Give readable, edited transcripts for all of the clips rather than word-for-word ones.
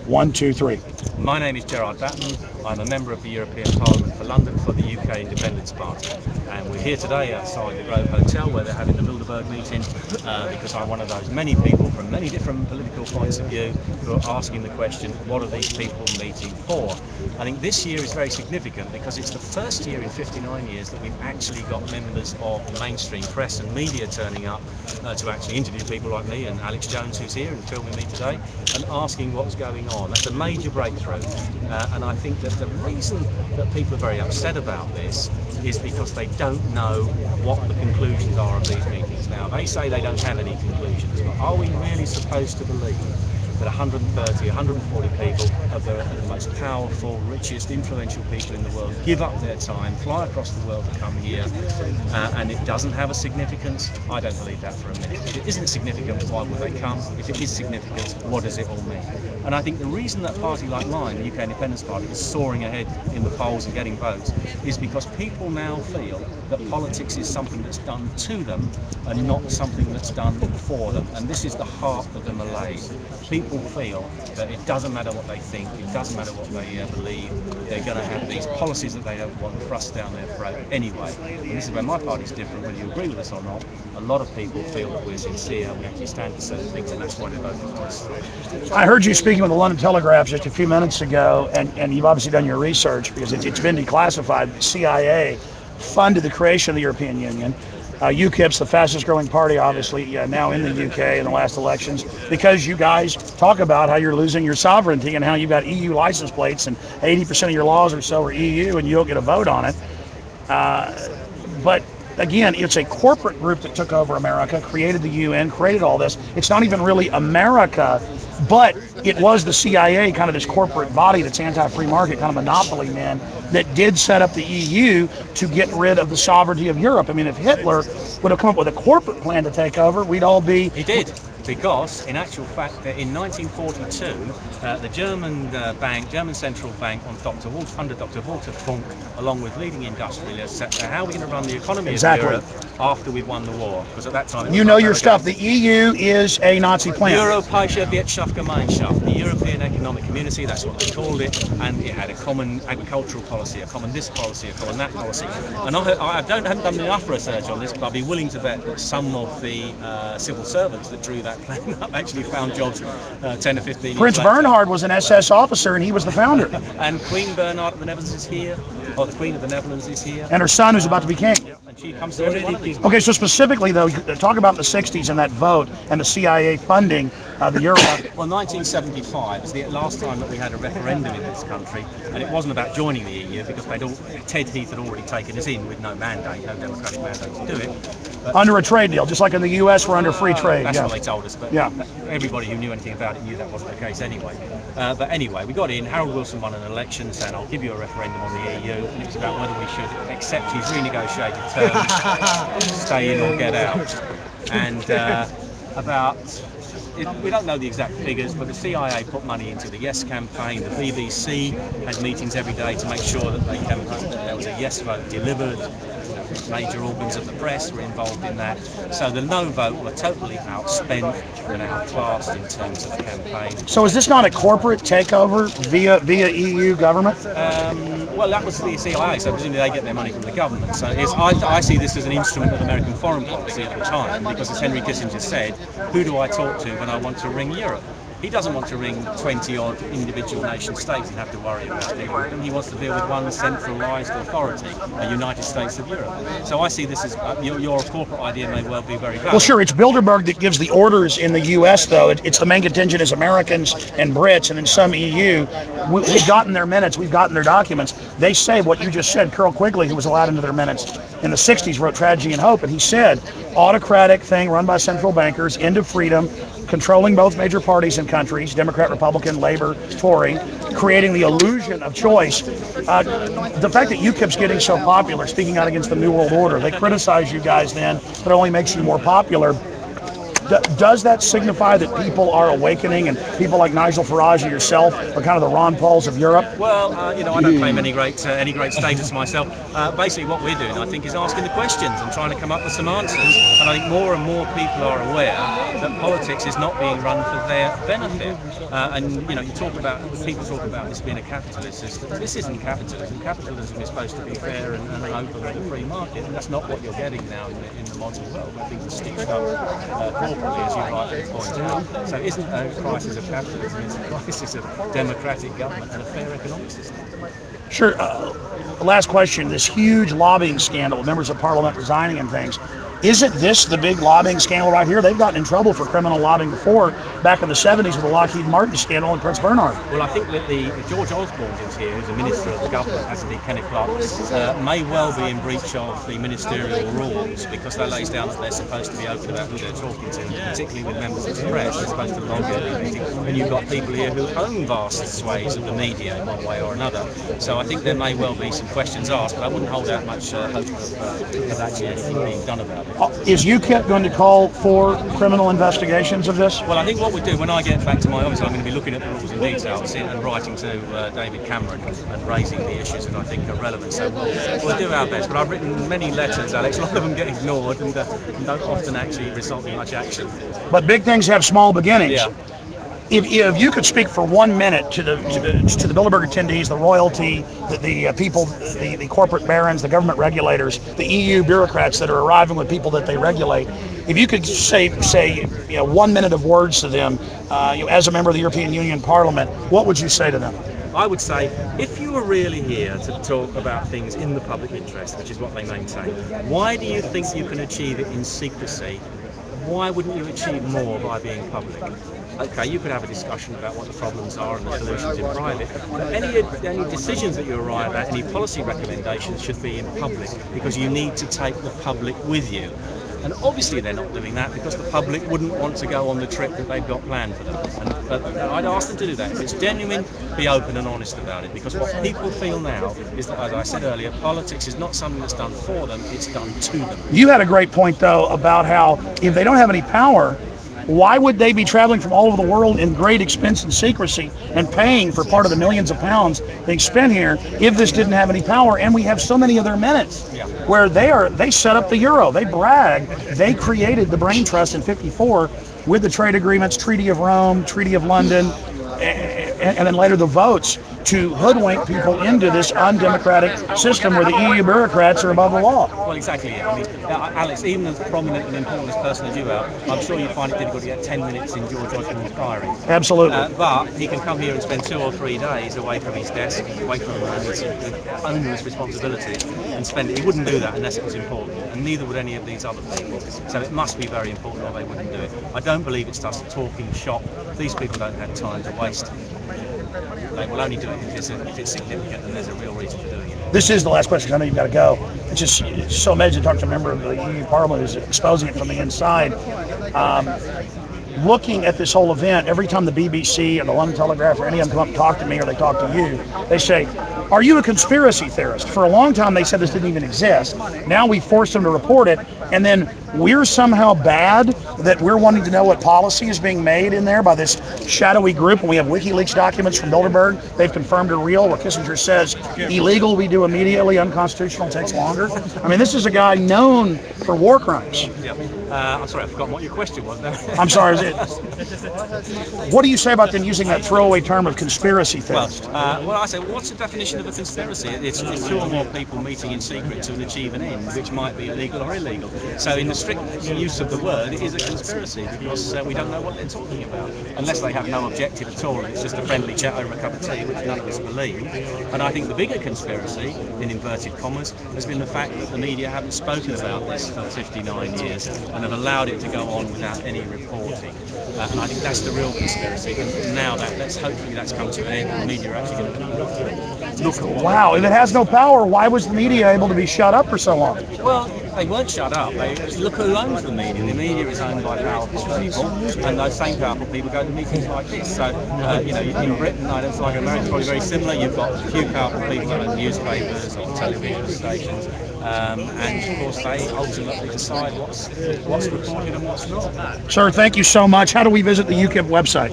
1, 2, 3. My name is Gerard Batten. I'm a member of the European Parliament for London for the UK Independence Party. And we're here today outside the Grove Hotel where they're having the Bilderberg meeting because I'm one of those many people from many different political points of view who are asking the question, what are these people meeting for? I think this year is very significant because it's the first year in 59 years that we've actually got members of the mainstream press and media turning up to actually interview people like me and Alex Jones, who's here and filming me today, and asking what's going on. That's a major breakthrough. And I think that the reason that people are very upset about this is because they don't know what the conclusions are of these meetings. Now, they say they don't have any conclusions, but are we really supposed to believe that 130, 140 people of the most powerful, richest, influential people in the world give up their time, fly across the world to come here, and it doesn't have a significance? I don't believe that for a minute. If it isn't significant, why would they come? If it is significant, what does it all mean? And I think the reason that a party like mine, the UK Independence Party, is soaring ahead in the polls and getting votes is because people now feel that politics is something that's done to them and not something that's done for them. And this is the heart of the malaise. People feel that it doesn't matter what they think, it doesn't matter what they believe, they're going to have these policies that they don't want thrust down their throat anyway. And this is where my party's different, whether you agree with us or not. A lot of people feel that we're sincere, we actually stand for certain things, and that's why they're voting for us. I heard you speaking with the London Telegraph just a few minutes ago, and you've obviously done your research because it's been declassified. The CIA funded the creation of the European Union. UKIP's the fastest growing party, obviously, now in the UK in the last elections, because you guys talk about how you're losing your sovereignty and how you've got EU license plates and 80% of your laws or so are EU and you don't get a vote on it. But again, it's a corporate group that took over America, created the UN, created all this. It's not even really America, but it was the CIA, kind of this corporate body that's anti-free market, kind of monopoly man, that did set up the EU to get rid of the sovereignty of Europe. I mean, if Hitler would have come up with a corporate plan to take over, we'd all be... He did. Because, in actual fact, in 1942, the German German Central Bank, under Dr. Walter Funk, along with leading industrialists, said, how are we going to run the economy of Europe after we've won the war? Because at that time... You know your stuff. The EU is a Nazi plan. Europäische Wirtschaftsgemeinschaft, the European Economic Community, that's what they called it, and it had a common agricultural policy, a common this policy, a common that policy. And I haven't done enough research on this, but I'd be willing to bet that some of the civil servants that drew that plan up actually found jobs 10 or 15 years Prince later. Bernhard was an SS officer and he was the founder. And Queen Bernhard of the Netherlands is here, or the Queen of the Netherlands is here. And her son who's about to be king. And she comes to every one of these. Okay, so specifically though, talk about the 60s and that vote and the CIA funding the Euro. Well, 1975 was the last time that we had a referendum in this country, and it wasn't about joining the EU because Ted Heath had already taken us in with no mandate, no democratic mandate to do it. But under a trade deal, just like in the US, we're under free trade. That's what they told us, but everybody who knew anything about it knew that wasn't the case anyway. But anyway, we got in. Harold Wilson won an election saying, I'll give you a referendum on the EU, and it was about whether we should accept his renegotiated terms, stay in or get out. And we don't know the exact figures, but the CIA put money into the Yes campaign. The BBC had meetings every day to make sure that there was a Yes vote delivered. Major organs of the press were involved in that. So the no vote were totally outspent and outclassed in terms of the campaign. So is this not a corporate takeover via EU government? Well, that was the CIA, so presumably they get their money from the government. So I see this as an instrument of American foreign policy at the time, because as Henry Kissinger said, who do I talk to when I want to ring Europe? He doesn't want to ring 20-odd individual nation states and have to worry about dealing with them. He wants to deal with one centralised authority, a United States of Europe. So I see this as your corporate idea may well be very valid. Well, sure, it's Bilderberg that gives the orders in the U.S., though. It's the main contingent is Americans and Brits, and then some EU. We've gotten their minutes, we've gotten their documents. They say what you just said. Carroll Quigley, who was allowed into their minutes in the 60s, wrote Tragedy and Hope, and he said, autocratic thing run by central bankers, end of freedom, controlling both major parties and countries, Democrat, Republican, Labor, Tory, creating the illusion of choice. The fact that UKIP's getting so popular, speaking out against the New World Order, they criticize you guys then, but it only makes you more popular. Does that signify that people are awakening, and people like Nigel Farage and yourself are kind of the Ron Pauls of Europe? Well, I don't claim any great status myself. Basically, what we're doing, I think, is asking the questions and trying to come up with some answers. And I think more and more people are aware that politics is not being run for their benefit. And people talk about this being a capitalist system. This isn't capitalism. Capitalism is supposed to be fair and an open and free market, and that's not what you're getting now in the modern world, where things are stitched up corporately, as you rightly point out. So it isn't a crisis of capitalism, it's a crisis of democratic government and a fair economic system. Sure. Last question. This huge lobbying scandal, members of parliament resigning and things. Isn't this the big lobbying scandal right here? They've gotten in trouble for criminal lobbying before, back in the 70s with the Lockheed Martin scandal and Prince Bernhard. Well, I think that George Osborne is here, who's a minister of the government, as indeed Kenneth Clark, may well be in breach of the ministerial rules, because that lays down that they're supposed to be open about who they're talking to, particularly with members of the press. They're supposed to log everything. And you've got people here who own vast swathes of the media in one way or another. So I think there may well be some questions asked, but I wouldn't hold out much hope of actually anything being done about it. Is UKIP going to call for criminal investigations of this? Well, I think what we do when I get back to my office, I'm going to be looking at the rules in detail and writing to David Cameron and raising the issues that I think are relevant. So we'll do our best. But I've written many letters, Alex. A lot of them get ignored and don't often actually result in much action. But big things have small beginnings. Yeah. If you could speak for 1 minute to the Bilderberg attendees, the royalty, the people, the corporate barons, the government regulators, the EU bureaucrats that are arriving with people that they regulate, if you could say 1 minute of words to them, as a member of the European Union Parliament, what would you say to them? I would say, if you were really here to talk about things in the public interest, which is what they maintain, why do you think you can achieve it in secrecy? Why wouldn't you achieve more by being public? Okay, you could have a discussion about what the problems are and the solutions in private, but any decisions that you arrive at, any policy recommendations should be in public, because you need to take the public with you. And obviously they're not doing that because the public wouldn't want to go on the trip that they've got planned for them. And I'd ask them to do that. If it's genuine, be open and honest about it, because what people feel now is that, as I said earlier, politics is not something that's done for them, it's done to them. You had a great point, though, about how if they don't have any power, why would they be traveling from all over the world in great expense and secrecy and paying for part of the millions of pounds being spent here if this didn't have any power? And we have so many of their minutes where they set up the euro, they brag, they created the brain trust in '54 with the trade agreements, Treaty of Rome, Treaty of London, and then later the votes to hoodwink people into this undemocratic system where the EU bureaucrats are above the law. Well, exactly. I mean, Alex, even as prominent and important as person as you are, I'm sure you find it difficult to get 10 minutes in George Osborne's diary. Absolutely. But he can come here and spend 2 or 3 days away from his desk, away from his onerous responsibilities, and spend it. He wouldn't do that unless it was important, and neither would any of these other people. So it must be very important, or they wouldn't do it. I don't believe it's just a talking shop. These people don't have time to waste. They will only do it if it's significant and there's a real reason for doing it. This is the last question. I know you've got to go. It's just so amazing to talk to a member of the EU Parliament who's exposing it from the inside. Looking at this whole event, every time the BBC or the London Telegraph or any of them come up and talk to me or they talk to you, they say, "Are you a conspiracy theorist?" For a long time they said this didn't even exist. Now we forced them to report it, and then we're somehow bad that we're wanting to know what policy is being made in there by this shadowy group. And we have WikiLeaks documents from Bilderberg. They've confirmed are real, where Kissinger says illegal we do immediately, unconstitutional takes longer. I mean, this is a guy known for war crimes. Yeah. I'm sorry, I've forgotten what your question was now. I'm sorry. What do you say about them using that throwaway term of conspiracy theorist? Well, I say, what's the definition of a conspiracy? It's 2 or more people meeting in secret to achieve an end, which might be legal or illegal. So in the strict use of the word, it is a conspiracy because we don't know what they're talking about, unless they have no objective at all and it's just a friendly chat over a cup of tea, which none of us believe. And I think the bigger conspiracy, in inverted commas, has been the fact that the media haven't spoken about this for 59 years and have allowed it to go on without any reporting. And I think that's the real conspiracy. And now hopefully that's come to an end and the media are actually going to look at Wow, if it has no power, why was the media able to be shut up for so long? Well, they weren't shut up. Look who owns the media. The media is owned by powerful people, and those same powerful people go to meetings like this. So, in Britain, I don't like America, probably very similar. You've got a few powerful people that own newspapers or television stations. and of course they ultimately decide what's recorded and what's not. Sir, thank you so much. How do we visit the UKIP website?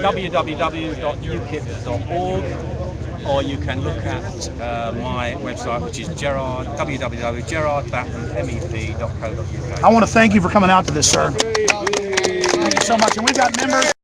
www.ukip.org, or you can look at my website, which is www.gerardbattenmep.co.uk. I want to thank you for coming out to this, sir. Thank you so much. And we've got members.